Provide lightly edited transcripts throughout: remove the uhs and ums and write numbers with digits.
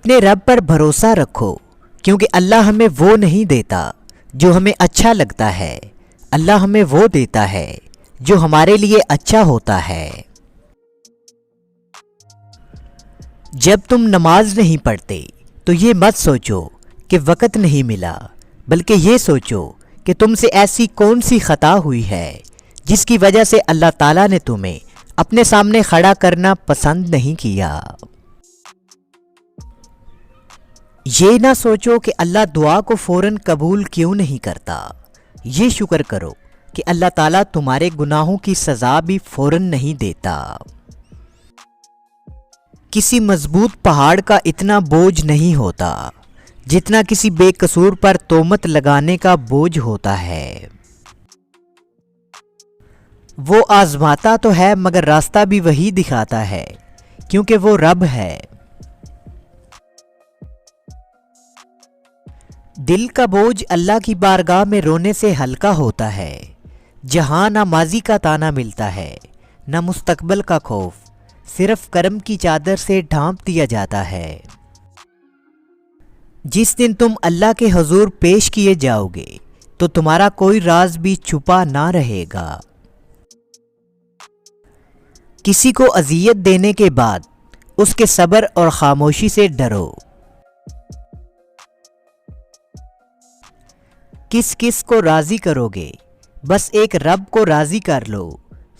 اپنے رب پر بھروسہ رکھو کیونکہ اللہ ہمیں وہ نہیں دیتا جو ہمیں اچھا لگتا ہے، اللہ ہمیں وہ دیتا ہے جو ہمارے لیے اچھا ہوتا ہے۔ جب تم نماز نہیں پڑھتے تو یہ مت سوچو کہ وقت نہیں ملا، بلکہ یہ سوچو کہ تم سے ایسی کون سی خطا ہوئی ہے جس کی وجہ سے اللہ تعالیٰ نے تمہیں اپنے سامنے کھڑا کرنا پسند نہیں کیا۔ یہ نہ سوچو کہ اللہ دعا کو فوراً قبول کیوں نہیں کرتا، یہ شکر کرو کہ اللہ تعالیٰ تمہارے گناہوں کی سزا بھی فوراً نہیں دیتا۔ کسی مضبوط پہاڑ کا اتنا بوجھ نہیں ہوتا جتنا کسی بے قصور پر تہمت لگانے کا بوجھ ہوتا ہے۔ وہ آزماتا تو ہے مگر راستہ بھی وہی دکھاتا ہے کیونکہ وہ رب ہے۔ دل کا بوجھ اللہ کی بارگاہ میں رونے سے ہلکا ہوتا ہے، جہاں نہ ماضی کا تانا ملتا ہے نہ مستقبل کا خوف، صرف کرم کی چادر سے ڈھانپ دیا جاتا ہے۔ جس دن تم اللہ کے حضور پیش کیے جاؤ گے تو تمہارا کوئی راز بھی چھپا نہ رہے گا۔ کسی کو اذیت دینے کے بعد اس کے صبر اور خاموشی سے ڈرو۔ کس کس کو راضی کرو گے؟ بس ایک رب کو راضی کر لو،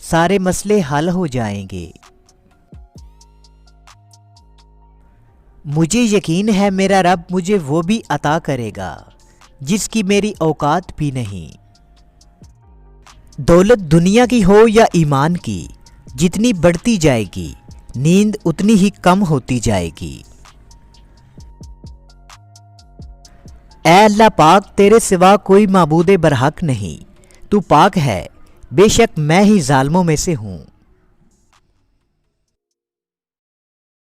سارے مسئلے حل ہو جائیں گے۔ مجھے یقین ہے میرا رب مجھے وہ بھی عطا کرے گا جس کی میری اوقات بھی نہیں۔ دولت دنیا کی ہو یا ایمان کی، جتنی بڑھتی جائے گی نیند اتنی ہی کم ہوتی جائے گی۔ اے اللہ پاک، تیرے سوا کوئی معبود برحق نہیں، تو پاک ہے، بے شک میں ہی ظالموں میں سے ہوں۔